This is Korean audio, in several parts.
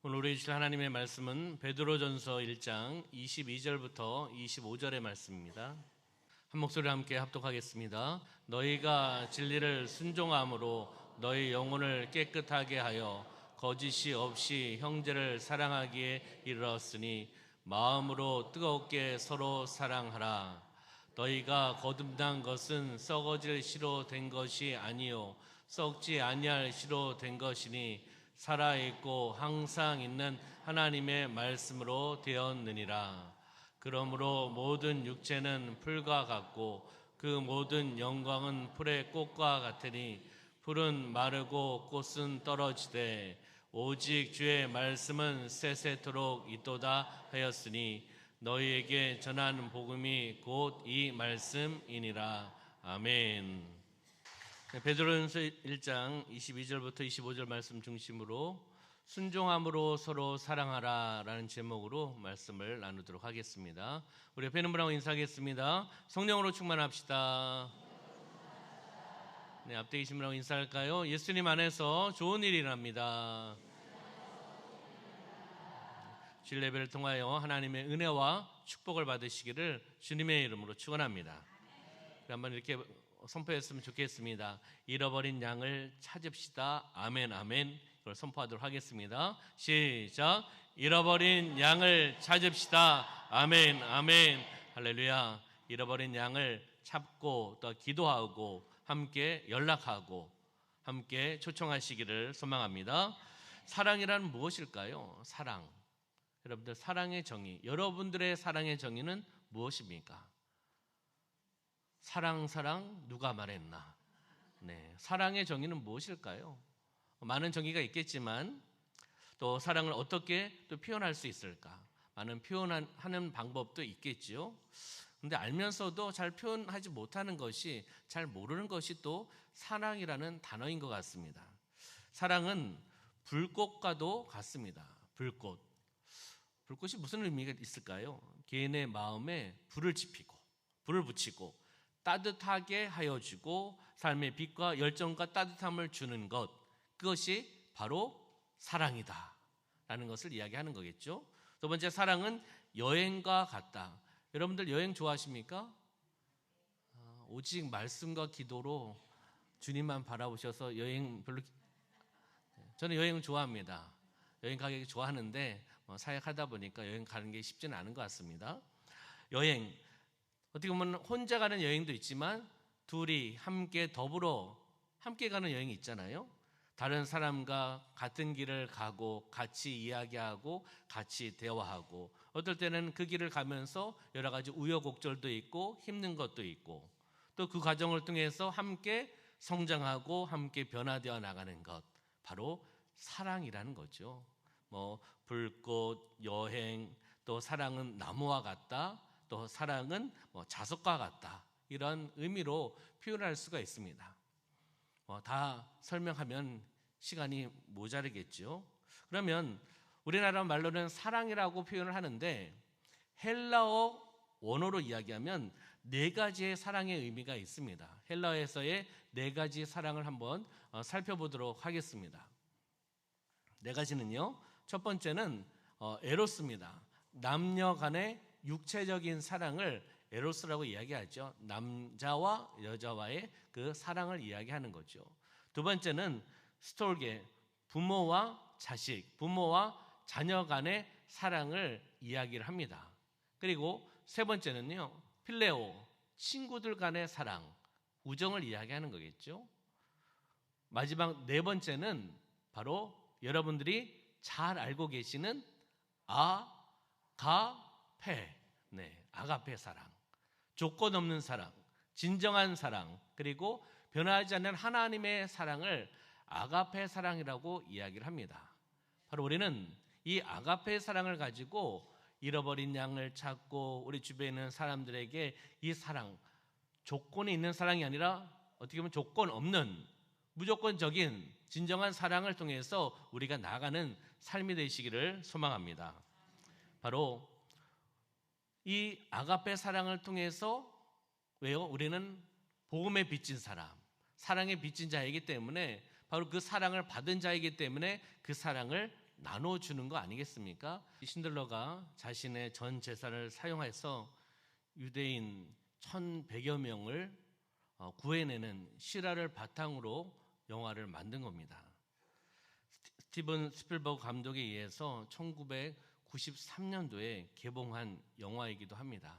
오늘 우리 주실 하나님의 말씀은 베드로전서 1장 22절부터 25절의 말씀입니다. 한 목소리로 함께 합독하겠습니다. 너희가 진리를 순종함으로 너희 영혼을 깨끗하게 하여 거짓이 없이 형제를 사랑하기에 이르렀으니 마음으로 뜨겁게 서로 사랑하라. 너희가 거듭난 것은 썩어질 씨로 된 것이 아니요 썩지 아니할 씨로 된 것이니 살아있고 항상 있는 하나님의 말씀으로 되었느니라. 그러므로 모든 육체는 풀과 같고 그 모든 영광은 풀의 꽃과 같으니 풀은 마르고 꽃은 떨어지되 오직 주의 말씀은 세세토록 있도다 하였으니 너희에게 전하는 복음이 곧 이 말씀이니라. 아멘. 베드로전서 1장 22절부터 25절 말씀 중심으로 순종함으로 서로 사랑하라 라는 제목으로 말씀을 나누도록 하겠습니다. 우리 옆에 있는 분하고 인사하겠습니다. 성령으로 충만합시다. 네, 앞에 계신 분하고 인사할까요? 예수님 안에서 좋은 일이 일어납니다. 주일 예배를 통하여 하나님의 은혜와 축복을 받으시기를 주님의 이름으로 축원합니다. 한번 이렇게 선포했으면 좋겠습니다. 잃어버린 양을 찾읍시다. 아멘 아멘. 이걸 선포하도록 하겠습니다. 시작. 잃어버린 양을 찾읍시다. 아멘 아멘. 할렐루야. 잃어버린 양을 찾고 또 기도하고 함께 연락하고 함께 초청하시기를 소망합니다. 사랑이란 무엇일까요? 사랑. 여러분들 사랑의 정의, 여러분들의 사랑의 정의는 무엇입니까? 사랑 누가 말했나? 네, 사랑의 정의는 무엇일까요? 많은 정의가 있겠지만 또 사랑을 어떻게 또 표현할 수 있을까? 많은 표현하는 방법도 있겠지요. 그런데 알면서도 잘 표현하지 못하는 것이, 잘 모르는 것이 또 사랑이라는 단어인 것 같습니다. 사랑은 불꽃과도 같습니다. 불꽃이 무슨 의미가 있을까요? 개인의 마음에 불을 붙이고 따뜻하게 하여주고 삶의 빛과 열정과 따뜻함을 주는 것, 그것이 바로 사랑이다 라는 것을 이야기하는 거겠죠. 두 번째, 사랑은 여행과 같다. 여러분들 여행 좋아하십니까? 오직 말씀과 기도로 주님만 바라보셔서 여행 별로. 저는 여행을 좋아합니다. 여행 가기 좋아하는데 사역하다 보니까 여행 가는 게 쉽지는 않은 것 같습니다. 여행, 어떻게 보면 혼자 가는 여행도 있지만 둘이 함께 더불어 함께 가는 여행이 있잖아요. 다른 사람과 같은 길을 가고 같이 이야기하고 같이 대화하고, 어떨 때는 그 길을 가면서 여러 가지 우여곡절도 있고 힘든 것도 있고, 또 그 과정을 통해서 함께 성장하고 함께 변화되어 나가는 것, 바로 사랑이라는 거죠. 불꽃, 여행, 또 사랑은 나무와 같다, 또 사랑은 자석과 같다, 이런 의미로 표현할 수가 있습니다. 다 설명하면 시간이 모자르겠죠. 그러면 우리나라 말로는 사랑이라고 표현을 하는데 헬라어 원어로 이야기하면 네 가지의 사랑의 의미가 있습니다. 헬라어에서의 네 가지 사랑을 한번 살펴보도록 하겠습니다. 네 가지는요, 첫 번째는 에로스입니다. 남녀 간의 육체적인 사랑을 에로스라고 이야기하죠. 남자와 여자와의 그 사랑을 이야기하는 거죠. 두 번째는 스톨게, 부모와 자식, 부모와 자녀 간의 사랑을 이야기를 합니다. 그리고 세 번째는요, 필레오, 친구들 간의 사랑, 우정을 이야기하는 거겠죠. 마지막 네 번째는 바로 여러분들이 잘 알고 계시는 아가페, 아가페 사랑, 조건 없는 사랑, 진정한 사랑, 그리고 변하지 않는 하나님의 사랑을 아가페 사랑이라고 이야기를 합니다. 바로 우리는 이 아가페 사랑을 가지고 잃어버린 양을 찾고 우리 주변에 있는 사람들에게 이 사랑, 조건이 있는 사랑이 아니라 어떻게 보면 조건 없는 무조건적인 진정한 사랑을 통해서 우리가 나아가는 삶이 되시기를 소망합니다. 바로 이 아가페 사랑을 통해서, 왜요? 우리는 복음에 빚진 사람, 사랑에 빚진 자이기 때문에, 바로 그 사랑을 받은 자이기 때문에 그 사랑을 나눠주는 거 아니겠습니까? 신들러가 자신의 전 재산을 사용해서 유대인 1,100여 명을 구해내는 실화를 바탕으로 영화를 만든 겁니다. 스티븐 스필버그 감독에 의해서 1993년도에 개봉한 영화이기도 합니다.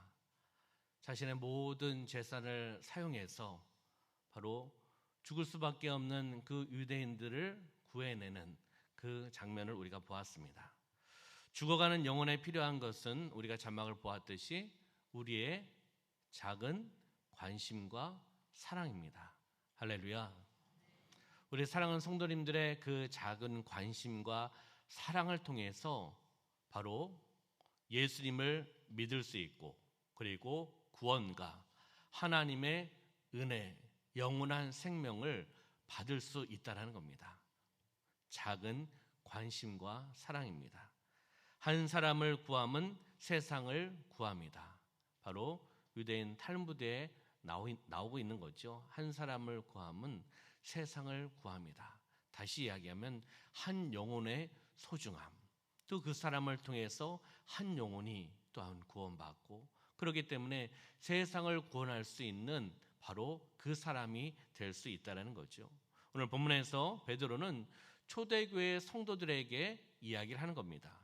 자신의 모든 재산을 사용해서 바로 죽을 수밖에 없는 그 유대인들을 구해내는 그 장면을 우리가 보았습니다. 죽어가는 영혼에 필요한 것은 우리가 자막을 보았듯이 우리의 작은 관심과 사랑입니다. 할렐루야. 우리 사랑하는 성도님들의 그 작은 관심과 사랑을 통해서 바로 예수님을 믿을 수 있고, 그리고 구원과 하나님의 은혜, 영원한 생명을 받을 수 있다는 겁니다. 작은 관심과 사랑입니다. 한 사람을 구함은 세상을 구합니다. 바로 유대인 탈무드에 나오고 있는 거죠. 한 사람을 구함은 세상을 구합니다. 다시 이야기하면 한 영혼의 소중함, 또 그 사람을 통해서 한 영혼이 또한 구원받고, 그렇기 때문에 세상을 구원할 수 있는 바로 그 사람이 될 수 있다는 거죠. 오늘 본문에서 베드로는 초대교회 성도들에게 이야기를 하는 겁니다.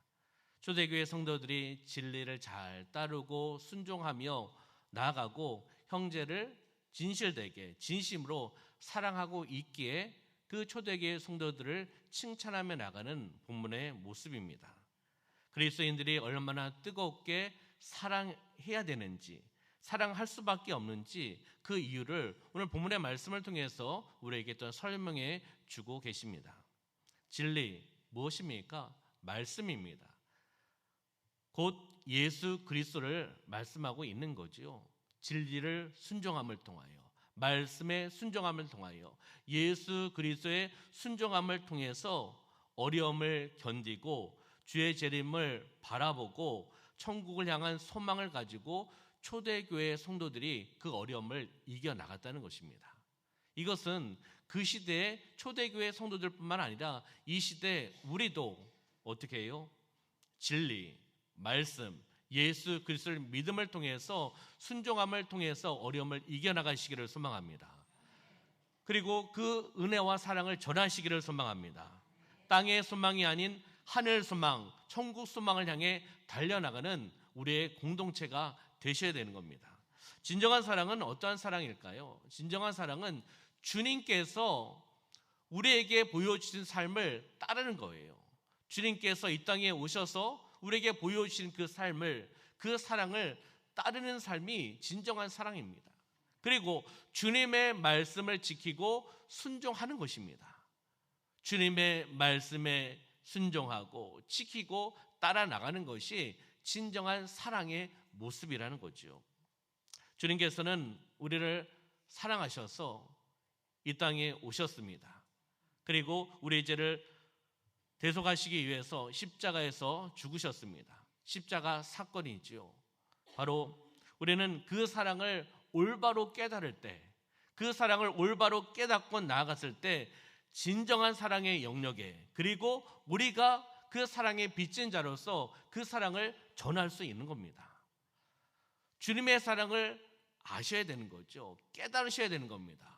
초대교회 성도들이 진리를 잘 따르고 순종하며 나아가고 형제를 진실되게 진심으로 사랑하고 있기에 그 초대교회 성도들을 칭찬하며 나가는 본문의 모습입니다. 그리스도인들이 얼마나 뜨겁게 사랑해야 되는지, 사랑할 수밖에 없는지 그 이유를 오늘 본문의 말씀을 통해서 우리에게 또 설명해 주고 계십니다. 진리 무엇입니까? 말씀입니다. 곧 예수 그리스도를 말씀하고 있는 거지요. 진리를 순종함을 통하여, 말씀의 순종함을 통하여, 예수 그리스도의 순종함을 통해서 어려움을 견디고 주의 재림을 바라보고 천국을 향한 소망을 가지고 초대교회 성도들이 그 어려움을 이겨나갔다는 것입니다. 이것은 그 시대의 초대교회 성도들뿐만 아니라 이 시대 우리도 어떻게 해요? 진리, 말씀, 예수 그리스도를 믿음을 통해서 순종함을 통해서 어려움을 이겨나가시기를 소망합니다. 그리고 그 은혜와 사랑을 전하시기를 소망합니다. 땅의 소망이 아닌 하늘 소망, 천국 소망을 향해 달려나가는 우리의 공동체가 되셔야 되는 겁니다. 진정한 사랑은 어떠한 사랑일까요? 진정한 사랑은 주님께서 우리에게 보여주신 삶을 따르는 거예요. 주님께서 이 땅에 오셔서 우리에게 보여주신 그 삶을, 그 사랑을 따르는 삶이 진정한 사랑입니다. 그리고 주님의 말씀을 지키고 순종하는 것입니다. 주님의 말씀에 순종하고 지키고 따라 나가는 것이 진정한 사랑의 모습이라는 거죠. 주님께서는 우리를 사랑하셔서 이 땅에 오셨습니다. 그리고 우리의 죄를 대속하시기 위해서 십자가에서 죽으셨습니다. 십자가 사건이지요. 바로 우리는 그 사랑을 올바로 깨달을 때, 그 사랑을 올바로 깨닫고 나아갔을 때 진정한 사랑의 영역에, 그리고 우리가 그 사랑의 빚진 자로서 그 사랑을 전할 수 있는 겁니다. 주님의 사랑을 아셔야 되는 거죠. 깨달으셔야 되는 겁니다.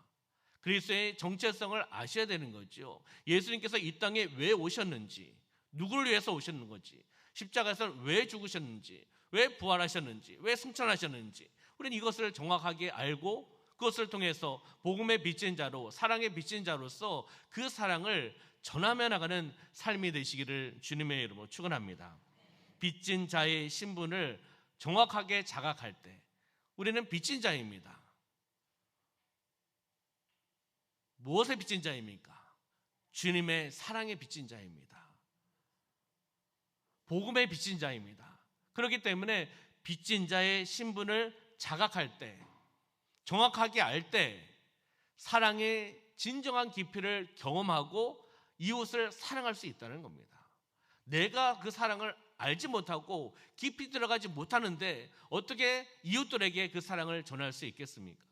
그리스도의 정체성을 아셔야 되는 거죠. 예수님께서 이 땅에 왜 오셨는지, 누구를 위해서 오셨는 건지, 십자가에서 왜 죽으셨는지, 왜 부활하셨는지, 왜 승천하셨는지, 우리는 이것을 정확하게 알고 그것을 통해서 복음의 빚진 자로, 사랑의 빚진 자로서 그 사랑을 전하며 나가는 삶이 되시기를 주님의 이름으로 축원합니다. 빚진 자의 신분을 정확하게 자각할 때 우리는 빚진 자입니다. 무엇의 빚진 자입니까? 주님의 사랑의 빚진 자입니다. 복음의 빚진 자입니다. 그렇기 때문에 빚진 자의 신분을 자각할 때, 정확하게 알 때 사랑의 진정한 깊이를 경험하고 이웃을 사랑할 수 있다는 겁니다. 내가 그 사랑을 알지 못하고 깊이 들어가지 못하는데 어떻게 이웃들에게 그 사랑을 전할 수 있겠습니까?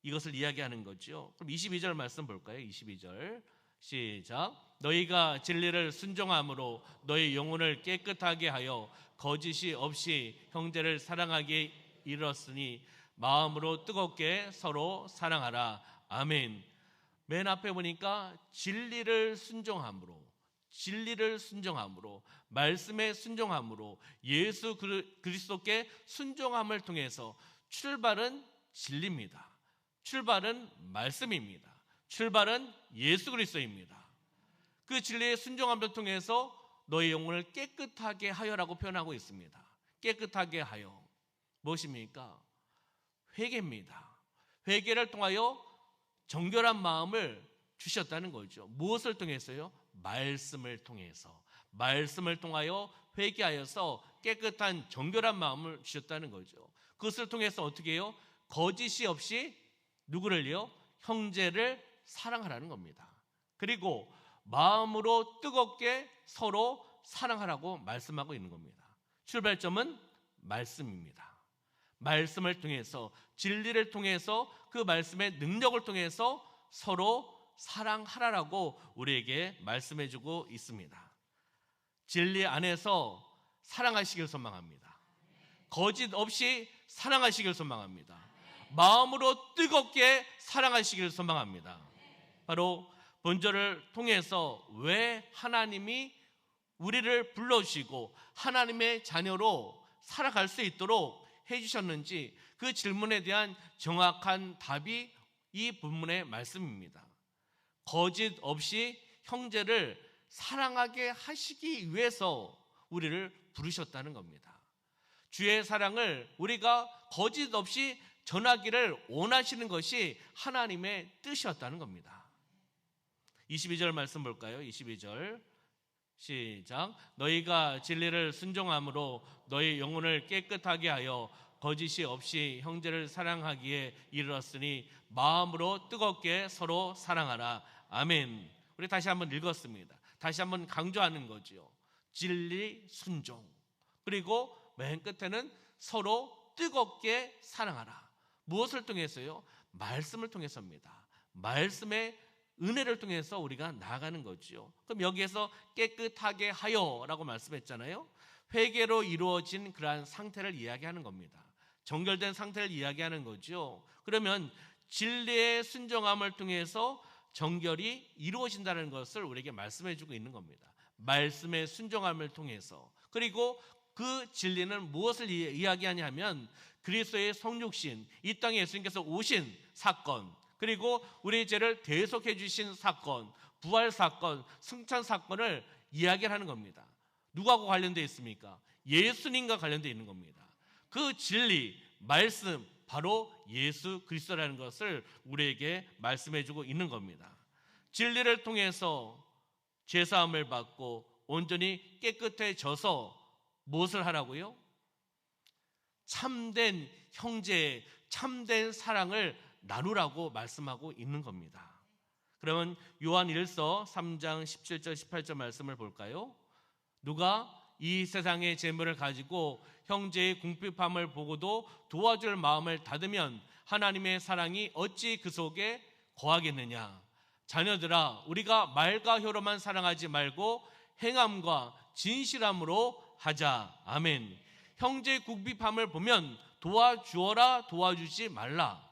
이것을 이야기하는 거죠. 그럼 22절 말씀 볼까요? 22절 시작. 너희가 진리를 순종함으로 너희 영혼을 깨끗하게 하여 거짓이 없이 형제를 사랑하게 이르렀으니 마음으로 뜨겁게 서로 사랑하라. 아멘. 맨 앞에 보니까 진리를 순종함으로, 말씀에 순종함으로, 예수 그리스도께 순종함을 통해서 출발은 진리입니다. 출발은 말씀입니다. 출발은 예수 그리스도입니다. 그 진리의 순종함을 통해서 너희 영혼을 깨끗하게 하여라고 표현하고 있습니다. 깨끗하게 하여. 무엇입니까? 회개입니다. 회개를 통하여 정결한 마음을 주셨다는 거죠. 무엇을 통해서요? 말씀을 통해서. 말씀을 통하여 회개하여서 깨끗한 정결한 마음을 주셨다는 거죠. 그것을 통해서 어떻게 해요? 거짓이 없이 누구를요? 형제를 사랑하라는 겁니다. 그리고 마음으로 뜨겁게 서로 사랑하라고 말씀하고 있는 겁니다. 출발점은 말씀입니다. 말씀을 통해서, 진리를 통해서, 그 말씀의 능력을 통해서 서로 사랑하라라고 우리에게 말씀해주고 있습니다. 진리 안에서 사랑하시길 소망합니다. 거짓 없이 사랑하시길 소망합니다. 마음으로 뜨겁게 사랑하시길 소망합니다. 바로 본절을 통해서 왜 하나님이 우리를 불러주시고 하나님의 자녀로 살아갈 수 있도록 해주셨는지 그 질문에 대한 정확한 답이 이 본문의 말씀입니다. 거짓 없이 형제를 사랑하게 하시기 위해서 우리를 부르셨다는 겁니다. 주의 사랑을 우리가 거짓 없이 전하기를 원하시는 것이 하나님의 뜻이었다는 겁니다. 22절 말씀 볼까요? 22절 시작. 너희가 진리를 순종함으로 너희 영혼을 깨끗하게 하여 거짓이 없이 형제를 사랑하기에 이르렀으니 마음으로 뜨겁게 서로 사랑하라. 아멘. 우리 다시 한번 읽었습니다. 다시 한번 강조하는 거죠. 진리 순종. 그리고 맨 끝에는 서로 뜨겁게 사랑하라. 무엇을 통해서요? 말씀을 통해서입니다. 말씀의 은혜를 통해서 우리가 나아가는 거죠. 그럼 여기에서 깨끗하게 하여라고 말씀했잖아요. 회개로 이루어진 그러한 상태를 이야기하는 겁니다. 정결된 상태를 이야기하는 거죠. 그러면 진리의 순종함을 통해서 정결이 이루어진다는 것을 우리에게 말씀해주고 있는 겁니다. 말씀의 순종함을 통해서. 그리고 그 진리는 무엇을 이야기하냐면 그리스도의 성육신, 이 땅에 예수님께서 오신 사건, 그리고 우리의 죄를 대속해 주신 사건, 부활 사건, 승천 사건을 이야기하는 겁니다. 누구하고 관련되어 있습니까? 예수님과 관련되어 있는 겁니다. 그 진리, 말씀, 바로 예수 그리스도라는 것을 우리에게 말씀해주고 있는 겁니다. 진리를 통해서 죄사함을 받고 온전히 깨끗해져서 무엇을 하라고요? 참된 형제의 참된 사랑을 나누라고 말씀하고 있는 겁니다. 그러면 요한 1서 3장 17절 18절 말씀을 볼까요? 누가 이 세상의 재물을 가지고 형제의 궁핍함을 보고도 도와줄 마음을 닫으면 하나님의 사랑이 어찌 그 속에 거하겠느냐. 자녀들아, 우리가 말과 혀로만 사랑하지 말고 행함과 진실함으로 하자. 아멘. 형제의 궁핍함을 보면 도와주어라, 도와주지 말라.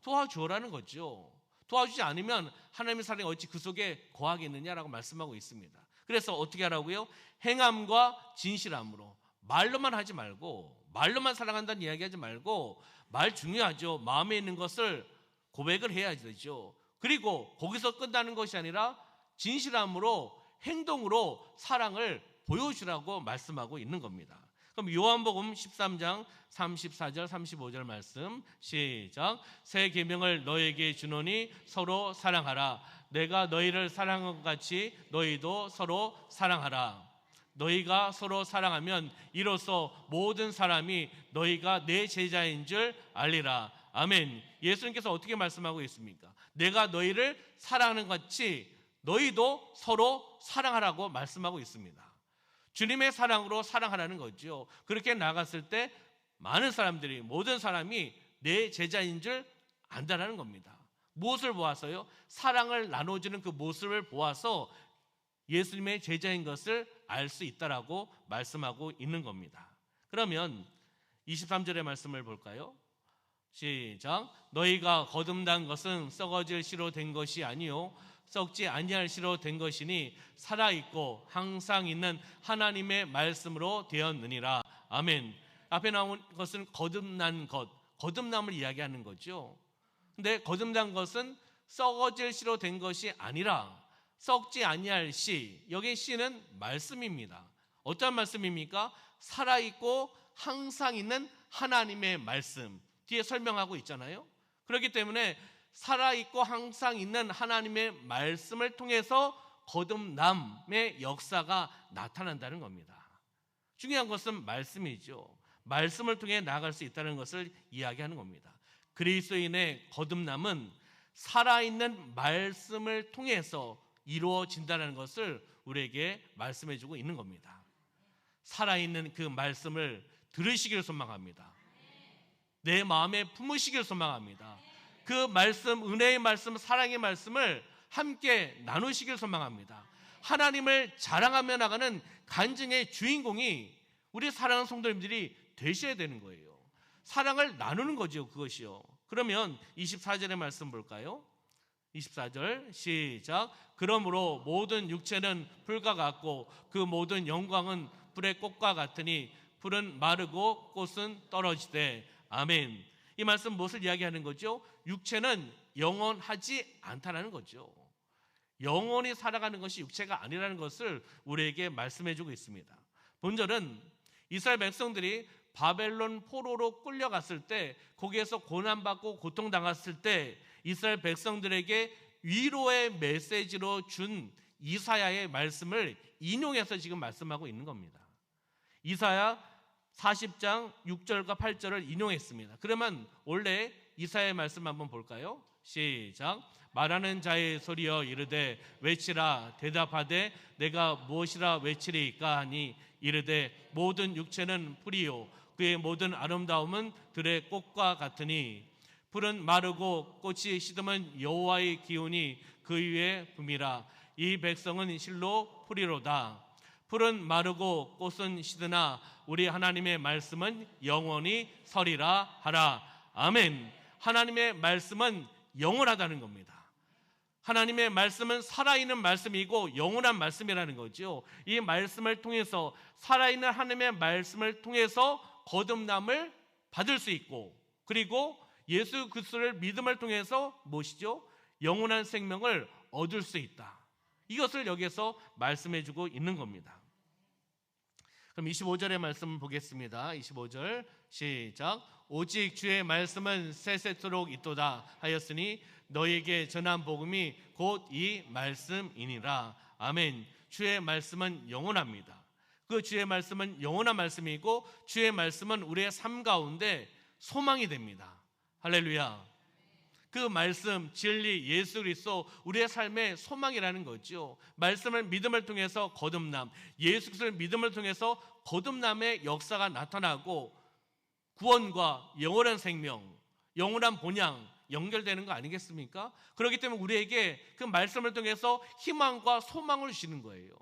도와주어라는 거죠. 도와주지 않으면 하나님의 사랑이 어찌 그 속에 거하겠느냐라고 말씀하고 있습니다. 그래서 어떻게 하라고요? 행함과 진실함으로. 말로만 하지 말고, 말로만 사랑한다는 이야기 하지 말고, 말 중요하죠. 마음에 있는 것을 고백을 해야 되죠. 그리고 거기서 끝나는 것이 아니라 진실함으로, 행동으로 사랑을 보여주라고 말씀하고 있는 겁니다. 그럼 요한복음 13장 34절 35절 말씀 시작. 새 계명을 너에게 주노니 서로 사랑하라. 내가 너희를 사랑한 것 같이 너희도 서로 사랑하라. 너희가 서로 사랑하면 이로써 모든 사람이 너희가 내 제자인 줄 알리라. 아멘. 예수님께서 어떻게 말씀하고 있습니까? 내가 너희를 사랑하는 것 같이 너희도 서로 사랑하라고 말씀하고 있습니다. 주님의 사랑으로 사랑하라는 거죠. 그렇게 나갔을 때 많은 사람들이, 모든 사람이 내 제자인 줄 안다라는 겁니다. 무엇을 보아서요? 사랑을 나눠주는 그 모습을 보아서 예수님의 제자인 것을 알 수 있다라고 말씀하고 있는 겁니다. 그러면 23절의 말씀을 볼까요? 시작. 너희가 거듭난 것은 썩어질 씨로 된 것이 아니요 썩지 아니할 씨로 된 것이니 살아있고 항상 있는 하나님의 말씀으로 되었느니라. 아멘. 앞에 나온 것은 거듭난 것, 거듭남을 이야기하는 거죠. 근데 거듭난 것은 썩어질 씨로 된 것이 아니라 썩지 아니할 씨, 여기 씨는 말씀입니다. 어떤 말씀입니까? 살아있고 항상 있는 하나님의 말씀, 뒤에 설명하고 있잖아요. 그렇기 때문에 살아있고 항상 있는 하나님의 말씀을 통해서 거듭남의 역사가 나타난다는 겁니다. 중요한 것은 말씀이죠. 말씀을 통해 나아갈 수 있다는 것을 이야기하는 겁니다. 그리스도인의 거듭남은 살아있는 말씀을 통해서 이루어진다는 것을 우리에게 말씀해주고 있는 겁니다. 살아있는 그 말씀을 들으시길 소망합니다. 내 마음에 품으시길 소망합니다. 그 말씀, 은혜의 말씀, 사랑의 말씀을 함께 나누시길 소망합니다. 하나님을 자랑하며 나가는 간증의 주인공이 우리 사랑하는 성도님들이 되셔야 되는 거예요. 사랑을 나누는 거죠, 그것이요. 그러면 24절의 말씀 볼까요? 24절 시작. 그러므로 모든 육체는 풀과 같고 그 모든 영광은 불의 꽃과 같으니 풀은 마르고 꽃은 떨어지되. 아멘. 이 말씀 무엇을 이야기하는 거죠? 육체는 영원하지 않다는 거죠. 영원히 살아가는 것이 육체가 아니라는 것을 우리에게 말씀해주고 있습니다. 본절은 이스라엘 백성들이 바벨론 포로로 끌려갔을 때, 거기에서 고난받고 고통당했을 때 이스라엘 백성들에게 위로의 메시지로 준 이사야의 말씀을 인용해서 지금 말씀하고 있는 겁니다. 이사야 40장 6절과 8절을 인용했습니다. 그러면 원래 이사야의 말씀 한번 볼까요? 시작. 말하는 자의 소리여 이르되 외치라. 대답하되 내가 무엇이라 외치리까 하니 이르되 모든 육체는 풀이요 그의 모든 아름다움은 들의 꽃과 같으니 풀은 마르고 꽃이 시드면 여호와의 기운이 그 위에 붐이라. 이 백성은 실로 풀이로다. 풀은 마르고 꽃은 시드나 우리 하나님의 말씀은 영원히 서리라 하라. 아멘. 하나님의 말씀은 영원하다는 겁니다. 하나님의 말씀은 살아있는 말씀이고 영원한 말씀이라는 거죠. 이 말씀을 통해서, 살아있는 하나님의 말씀을 통해서 거듭남을 받을 수 있고, 그리고 예수 그리스도를 믿음을 통해서 무엇이죠? 영원한 생명을 얻을 수 있다. 이것을 여기에서 말씀해주고 있는 겁니다. 그럼 25절의 말씀 보겠습니다. 25절 시작. 오직 주의 말씀은 세세토록 있도다 하였으니 너에게 전한 복음이 곧 이 말씀이니라. 아멘. 주의 말씀은 영원합니다. 그 주의 말씀은 영원한 말씀이고 주의 말씀은 우리의 삶 가운데 소망이 됩니다. 할렐루야. 그 말씀, 진리, 예수 그리스도 우리의 삶의 소망이라는 거죠. 말씀을 믿음을 통해서 거듭남, 예수 그리스도를 믿음을 통해서 거듭남의 역사가 나타나고 구원과 영원한 생명, 영원한 본향 연결되는 거 아니겠습니까? 그렇기 때문에 우리에게 그 말씀을 통해서 희망과 소망을 주시는 거예요.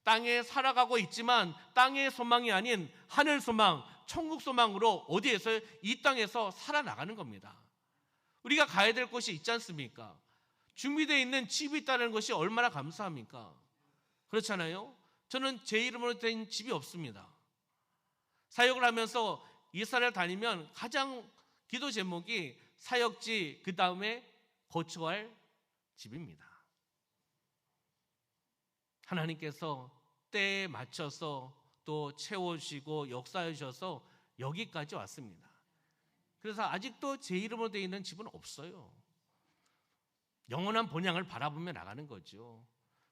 땅에 살아가고 있지만 땅의 소망이 아닌 하늘 소망, 천국 소망으로 어디에서, 이 땅에서 살아나가는 겁니다. 우리가 가야 될 곳이 있지 않습니까? 준비되어 있는 집이 있다는 것이 얼마나 감사합니까? 그렇잖아요. 저는 제 이름으로 된 집이 없습니다. 사역을 하면서 이스라엘 다니면 가장 기도 제목이 사역지, 그 다음에 거처할 집입니다. 하나님께서 때에 맞춰서 또 채워주시고 역사해 주셔서 여기까지 왔습니다. 그래서 아직도 제 이름으로 되어 있는 집은 없어요. 영원한 본향을 바라보며 나가는 거죠.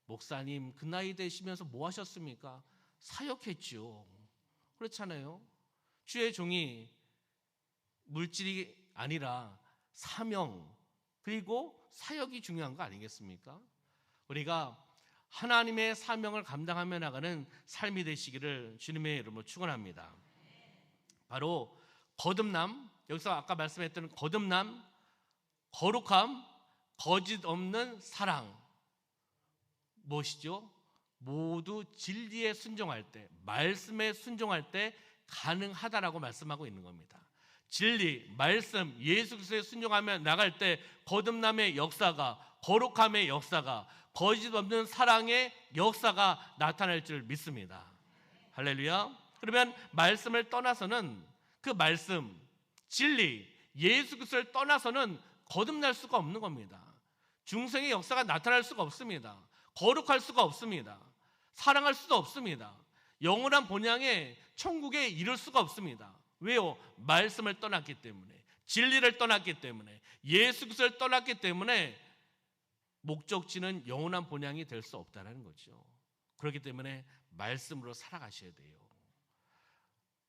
목사님, 그 나이 되시면서 뭐 하셨습니까? 사역했죠. 그렇잖아요. 주의 종이 물질이 아니라 사명, 그리고 사역이 중요한 거 아니겠습니까? 우리가 하나님의 사명을 감당하며 나가는 삶이 되시기를 주님의 이름으로 축원합니다. 바로 거듭남, 여기서 아까 말씀했던 거듭남, 거룩함, 거짓 없는 사랑. 무엇이죠? 모두 진리에 순종할 때, 말씀에 순종할 때 가능하다라고 말씀하고 있는 겁니다. 진리, 말씀, 예수 그리스도에 순종하며 나갈 때 거듭남의 역사가, 거룩함의 역사가, 거짓 없는 사랑의 역사가 나타날 줄 믿습니다. 할렐루야. 그러면 말씀을 떠나서는, 그 말씀, 진리, 예수 그리스도를 떠나서는 거듭날 수가 없는 겁니다. 중생의 역사가 나타날 수가 없습니다. 거룩할 수가 없습니다. 사랑할 수도 없습니다. 영원한 본향에 천국에 이를 수가 없습니다. 왜요? 말씀을 떠났기 때문에, 진리를 떠났기 때문에, 예수 그리스도를 떠났기 때문에 목적지는 영원한 본향이 될 수 없다는 거죠. 그렇기 때문에 말씀으로 살아가셔야 돼요.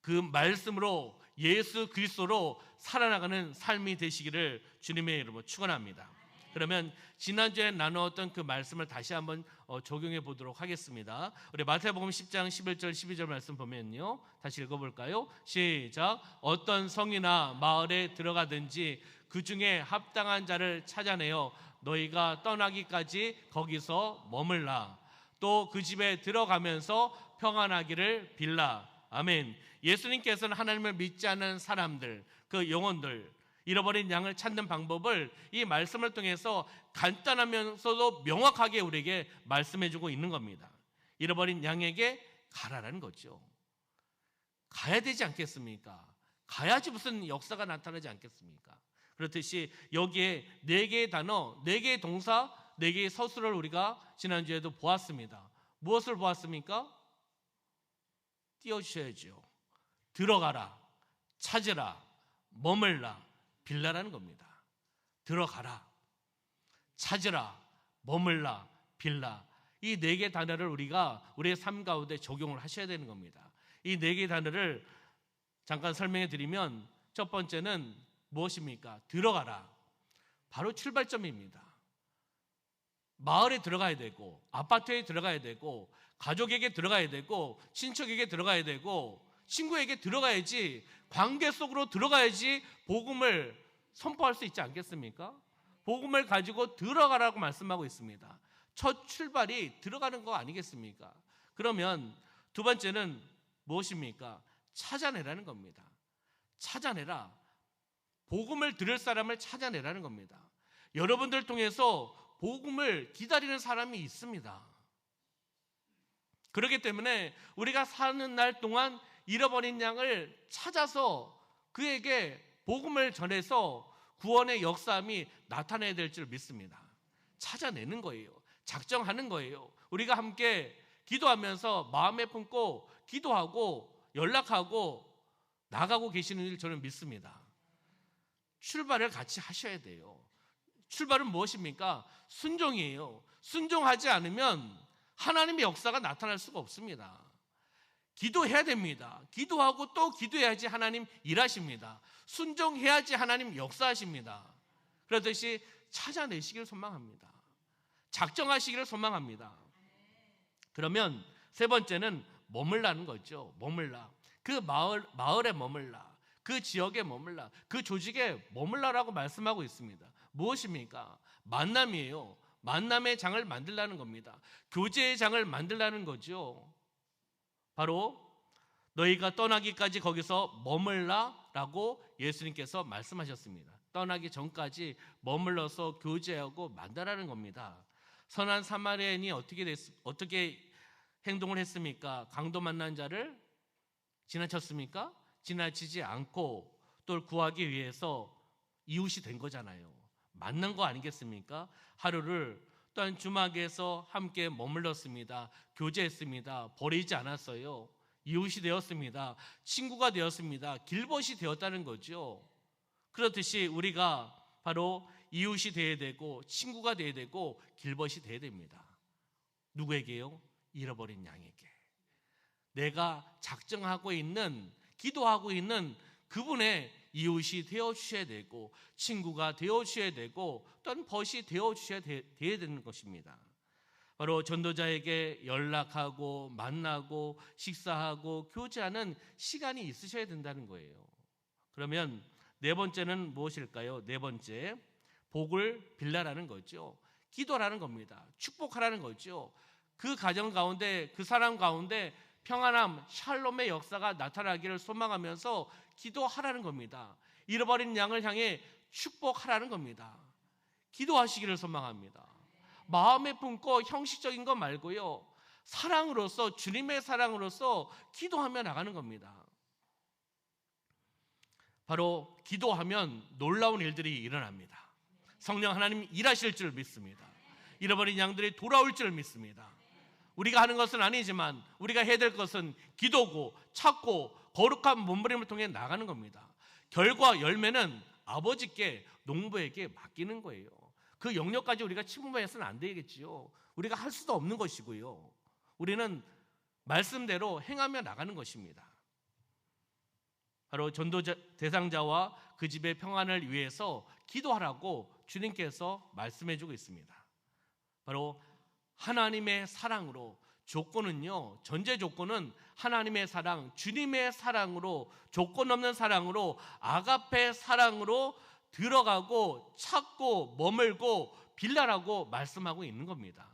그 말씀으로, 예수 그리스도로 살아나가는 삶이 되시기를 주님의 이름으로 축원합니다. 그러면 지난주에 나누었던 그 말씀을 다시 한번 적용해 보도록 하겠습니다. 우리 마태복음 10장 11절 12절 말씀 보면요, 다시 읽어볼까요? 시작. 어떤 성이나 마을에 들어가든지 그 중에 합당한 자를 찾아내어 너희가 떠나기까지 거기서 머물라. 또 그 집에 들어가면서 평안하기를 빌라. 아멘. 예수님께서는 하나님을 믿지 않는 사람들, 그 영혼들, 잃어버린 양을 찾는 방법을 이 말씀을 통해서 간단하면서도 명확하게 우리에게 말씀해주고 있는 겁니다. 잃어버린 양에게 가라라는 거죠. 가야 되지 않겠습니까? 가야지 무슨 역사가 나타나지 않겠습니까? 그렇듯이 여기에 4개의 단어, 4개의 동사, 4개의 서술을 우리가 지난주에도 보았습니다. 무엇을 보았습니까? 띄워주셔야죠. 들어가라, 찾으라, 머물라, 빌라라는 겁니다. 들어가라, 찾으라, 머물라, 빌라. 이 4개 단어를 우리가 우리의 삶 가운데 적용을 하셔야 되는 겁니다. 이 4개 단어를 잠깐 설명해 드리면, 첫 번째는 무엇입니까? 들어가라. 바로 출발점입니다. 마을에 들어가야 되고, 아파트에 들어가야 되고, 가족에게 들어가야 되고, 친척에게 들어가야 되고, 친구에게 들어가야지, 관계 속으로 들어가야지 복음을 선포할 수 있지 않겠습니까? 복음을 가지고 들어가라고 말씀하고 있습니다. 첫 출발이 들어가는 거 아니겠습니까? 그러면 두 번째는 무엇입니까? 찾아내라는 겁니다. 찾아내라. 복음을 들을 사람을 찾아내라는 겁니다. 여러분들 통해서 복음을 기다리는 사람이 있습니다. 그렇기 때문에 우리가 사는 날 동안 잃어버린 양을 찾아서 그에게 복음을 전해서 구원의 역사함이 나타나야 될 줄 믿습니다. 찾아내는 거예요. 작정하는 거예요. 우리가 함께 기도하면서 마음에 품고 기도하고 연락하고 나가고 계시는 일 저는 믿습니다. 출발을 같이 하셔야 돼요. 출발은 무엇입니까? 순종이에요. 순종하지 않으면 하나님의 역사가 나타날 수가 없습니다. 기도해야 됩니다. 기도하고 또 기도해야지 하나님 일하십니다. 순종해야지 하나님 역사하십니다. 그러듯이 찾아내시기를 소망합니다. 작정하시기를 소망합니다. 그러면 세 번째는 머물라는 거죠. 머물라. 그 마을에 머물라. 그 지역에 머물라. 그 조직에 머물라라고 말씀하고 있습니다. 무엇입니까? 만남이에요. 만남의 장을 만들라는 겁니다. 교제의 장을 만들라는 거죠. 바로 너희가 떠나기까지 거기서 머물라라고 예수님께서 말씀하셨습니다. 떠나기 전까지 머물러서 교제하고 만나라는 겁니다. 선한 사마리아인이 어떻게 행동을 했습니까? 강도 만난 자를 지나쳤습니까? 지나치지 않고 또 구하기 위해서 이웃이 된 거잖아요. 만난 거 아니겠습니까? 하루를 또한 주막에서 함께 머물렀습니다. 교제했습니다. 버리지 않았어요. 이웃이 되었습니다. 친구가 되었습니다. 길벗이 되었다는 거죠. 그렇듯이 우리가 바로 이웃이 되어야 되고 친구가 되어야 되고 길벗이 되어야 됩니다. 누구에게요? 잃어버린 양에게. 내가 작정하고 있는, 기도하고 있는 그분의 이웃이 되어주셔야 되고 친구가 되어주셔야 되고 또는 벗이 되어주셔야 되는 것입니다. 바로 전도자에게 연락하고 만나고 식사하고 교제하는 시간이 있으셔야 된다는 거예요. 그러면 네 번째는 무엇일까요? 네 번째, 복을 빌라라는 거죠. 기도라는 겁니다. 축복하라는 거죠. 그 가정 가운데, 그 사람 가운데 평안함, 샬롬의 역사가 나타나기를 소망하면서 기도하라는 겁니다. 잃어버린 양을 향해 축복하라는 겁니다. 기도하시기를 소망합니다. 마음에 품고 형식적인 것 말고요, 사랑으로서, 주님의 사랑으로서 기도하며 나가는 겁니다. 바로 기도하면 놀라운 일들이 일어납니다. 성령 하나님 일하실 줄 믿습니다. 잃어버린 양들이 돌아올 줄 믿습니다. 우리가 하는 것은 아니지만 우리가 해야 될 것은 기도고 찾고 거룩한 몸부림을 통해 나가는 겁니다. 결과 열매는 아버지께, 농부에게 맡기는 거예요. 그 영역까지 우리가 침범해서는 안 되겠지요. 우리가 할 수도 없는 것이고요. 우리는 말씀대로 행하며 나가는 것입니다. 바로 전도 대상자와 그 집의 평안을 위해서 기도하라고 주님께서 말씀해주고 있습니다. 바로 하나님의 사랑으로, 조건은요, 전제 조건은 하나님의 사랑, 주님의 사랑으로, 조건 없는 사랑으로, 아가페 사랑으로 들어가고 찾고 머물고 빌라라고 말씀하고 있는 겁니다.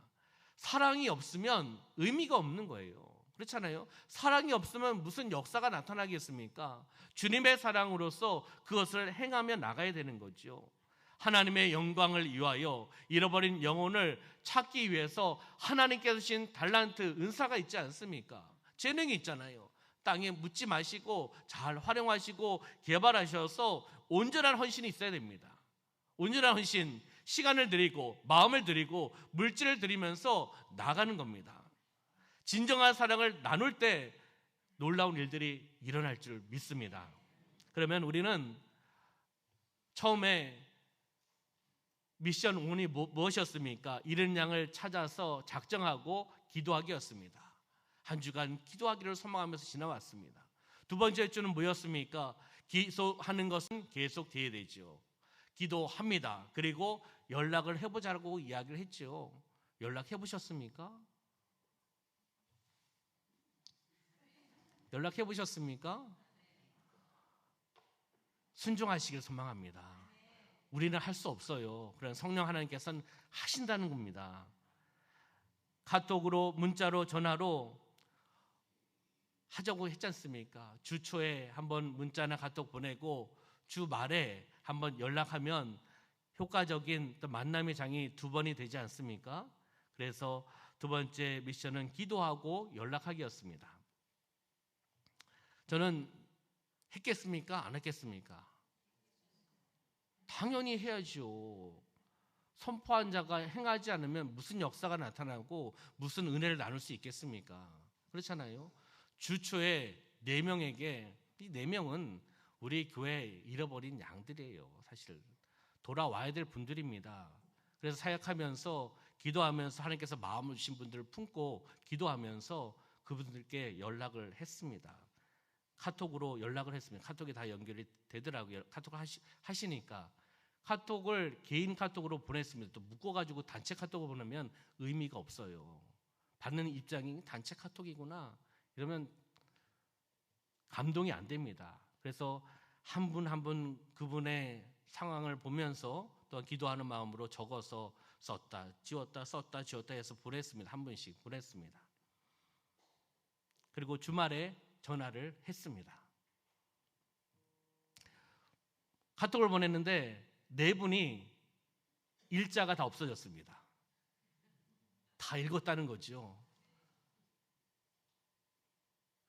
사랑이 없으면 의미가 없는 거예요. 그렇잖아요. 사랑이 없으면 무슨 역사가 나타나겠습니까? 주님의 사랑으로서 그것을 행하며 나가야 되는 거죠. 하나님의 영광을 위하여 잃어버린 영혼을 찾기 위해서 하나님께서 주신 달란트, 은사가 있지 않습니까? 재능이 있잖아요. 땅에 묻지 마시고 잘 활용하시고 개발하셔서 온전한 헌신이 있어야 됩니다. 온전한 헌신, 시간을 드리고 마음을 드리고 물질을 드리면서 나가는 겁니다. 진정한 사랑을 나눌 때 놀라운 일들이 일어날 줄 믿습니다. 그러면 우리는 처음에 미션 1이 무엇이었습니까? 잃은 양을 찾아서 작정하고 기도하기였습니다. 한 주간 기도하기를 소망하면서 지나왔습니다. 두 번째 주는 뭐였습니까? 기도하는 것은 계속 돼야 되죠. 기도합니다. 그리고 연락을 해보자고 이야기를 했죠. 연락해 보셨습니까? 연락해 보셨습니까? 순종하시길 소망합니다. 우리는 할 수 없어요. 그런 성령 하나님께서는 하신다는 겁니다. 카톡으로, 문자로, 전화로 하자고 했지 않습니까? 주 초에 한번 문자나 카톡 보내고 주 말에 한번 연락하면 효과적인 만남의 장이 2번이 되지 않습니까? 그래서 두 번째 미션은 기도하고 연락하기였습니다. 저는 했겠습니까? 안 했겠습니까? 당연히 해야죠. 선포한 자가 행하지 않으면 무슨 역사가 나타나고 무슨 은혜를 나눌 수 있겠습니까? 그렇잖아요. 주초에 4명에게, 이 4명은 우리 교회 잃어버린 양들이에요. 사실 돌아와야 될 분들입니다. 그래서 사역하면서 기도하면서 하나님께서 마음을 주신 분들을 품고 기도하면서 그분들께 연락을 했습니다. 카톡으로 연락을 했습니다. 카톡이 다 연결이 되더라고요. 카톡을 하시니까 카톡을 개인 카톡으로 보냈습니다. 또 묶어가지고 단체 카톡을 보내면 의미가 없어요. 받는 입장이 단체 카톡이구나 이러면 감동이 안 됩니다. 그래서 한 분 한 분 그분의 상황을 보면서 또한 기도하는 마음으로 적어서 썼다 지웠다 썼다 지웠다 해서 보냈습니다. 한 분씩 보냈습니다. 그리고 주말에 전화를 했습니다. 카톡을 보냈는데 4분이 일자가 다 없어졌습니다. 다 읽었다는 거죠.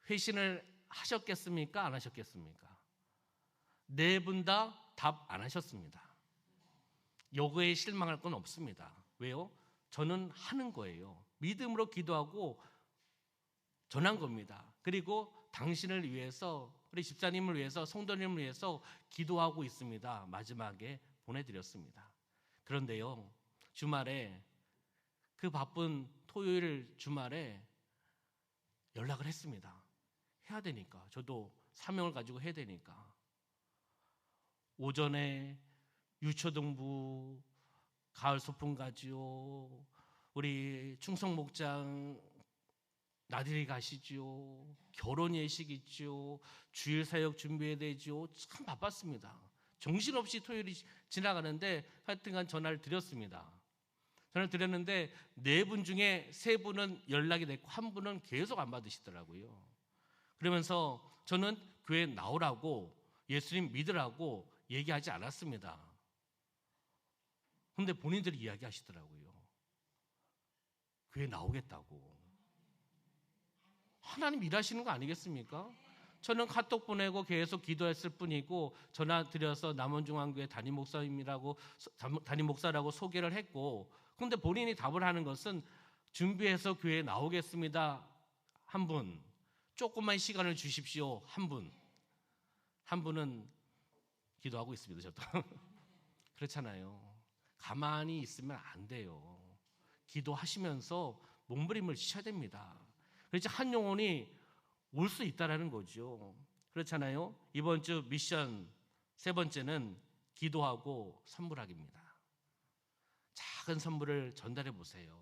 회신을 하셨겠습니까? 안 하셨겠습니까? 4분 다 답 안 하셨습니다. 요거에 실망할 건 없습니다. 왜요? 저는 하는 거예요. 믿음으로 기도하고 전한 겁니다. 그리고 당신을 위해서, 우리 집사님을 위해서, 성도님을 위해서 기도하고 있습니다. 마지막에 보내드렸습니다. 그런데요, 주말에 그 바쁜 토요일 주말에 연락을 했습니다. 해야 되니까. 저도 사명을 가지고 해야 되니까. 오전에 유초등부 가을 소풍 가지요. 우리 충성 목장 나들이 가시죠. 결혼 예식 있죠. 주일 사역 준비해야 되죠. 참 바빴습니다. 정신없이 토요일이 지나가는데 하여튼간 전화를 드렸습니다. 전화를 드렸는데 4분 중에 3분은 연락이 됐고 1분은 계속 안 받으시더라고요. 그러면서 저는 교회 나오라고 예수님 믿으라고 얘기하지 않았습니다. 근데 본인들이 이야기하시더라고요. 교회 나오겠다고. 하나님 일하시는 거 아니겠습니까? 저는 카톡 보내고 계속 기도했을 뿐이고 전화 드려서 남원중앙교회 담임 목사라고 소개를 했고, 근데 본인이 답을 하는 것은 준비해서 교회에 나오겠습니다. 한 분, 조금만 시간을 주십시오. 한 분은 기도하고 있습니다. 저도 그렇잖아요. 가만히 있으면 안 돼요. 기도하시면서 몸부림을 치셔야 됩니다. 그래서 한 영혼이 올 수 있다라는 거죠. 그렇잖아요. 이번 주 미션 3번째는 기도하고 선물하기입니다. 작은 선물을 전달해 보세요.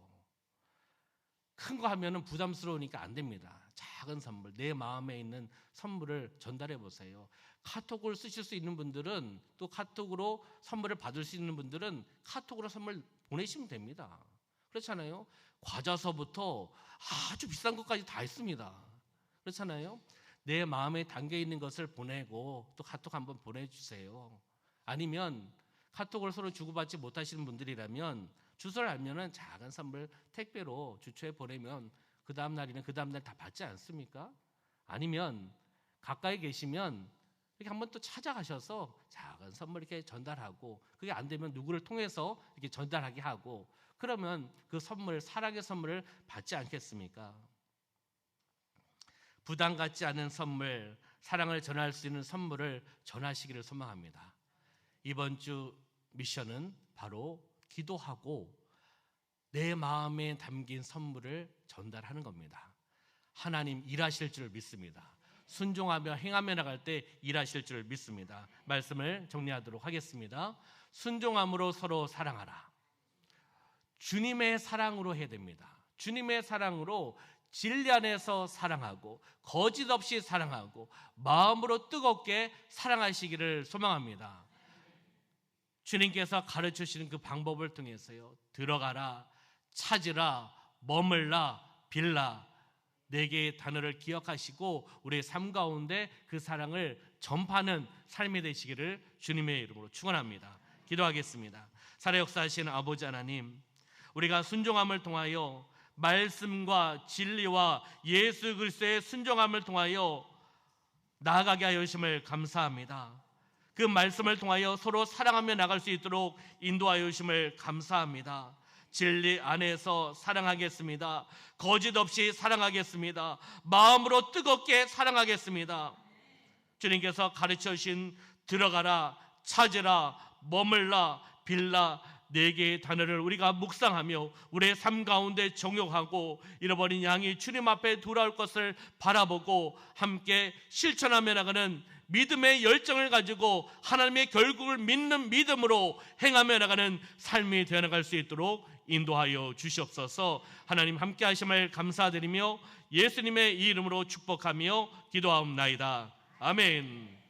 큰 거 하면은 부담스러우니까 안 됩니다. 작은 선물, 내 마음에 있는 선물을 전달해 보세요. 카톡을 쓰실 수 있는 분들은, 또 카톡으로 선물을 받을 수 있는 분들은 카톡으로 선물 보내시면 됩니다. 그렇잖아요. 과자서부터 아주 비싼 것까지 다 있습니다. 그렇잖아요. 내 마음에 담겨 있는 것을 보내고 또 카톡 한번 보내주세요. 아니면 카톡을 서로 주고받지 못하시는 분들이라면 주소를 알면은 작은 선물 택배로 주초에 보내면 그 다음 날이면 그 다음 날 다 받지 않습니까? 아니면 가까이 계시면 이렇게 한번 또 찾아가셔서 작은 선물 이렇게 전달하고, 그게 안 되면 누구를 통해서 이렇게 전달하게 하고, 그러면 그 선물, 사랑의 선물을 받지 않겠습니까? 부담 갖지 않은 선물, 사랑을 전할 수 있는 선물을 전하시기를 소망합니다. 이번 주 미션은 바로 기도하고 내 마음에 담긴 선물을 전달하는 겁니다. 하나님 일하실 줄 믿습니다. 순종하며 행하며 나갈 때 일하실 줄 믿습니다. 말씀을 정리하도록 하겠습니다. 순종함으로 서로 사랑하라. 주님의 사랑으로 해야 됩니다. 주님의 사랑으로 진리 안에서 사랑하고 거짓 없이 사랑하고 마음으로 뜨겁게 사랑하시기를 소망합니다. 주님께서 가르쳐 주시는 그 방법을 통해서요, 들어가라, 찾으라, 머물라, 빌라, 4개의 단어를 기억하시고 우리의 삶 가운데 그 사랑을 전파하는 삶이 되시기를 주님의 이름으로 축원합니다. 기도하겠습니다. 살아 역사하시는 아버지 하나님, 우리가 순종함을 통하여 말씀과 진리와 예수 그리스도의 순종함을 통하여 나아가게 하여 주심을 감사합니다. 그 말씀을 통하여 서로 사랑하며 나갈 수 있도록 인도하여 주심을 감사합니다. 진리 안에서 사랑하겠습니다. 거짓 없이 사랑하겠습니다. 마음으로 뜨겁게 사랑하겠습니다. 주님께서 가르쳐 주신 들어가라, 찾으라, 머물라, 빌라 4개의 단어를 우리가 묵상하며 우리의 삶 가운데 적용하고 잃어버린 양이 주님 앞에 돌아올 것을 바라보고 함께 실천하며 나가는 믿음의 열정을 가지고 하나님의 결국을 믿는 믿음으로 행하며 나가는 삶이 되어나갈 수 있도록 인도하여 주시옵소서. 하나님 함께 하심을 감사드리며 예수님의 이름으로 축복하며 기도하옵나이다. 아멘.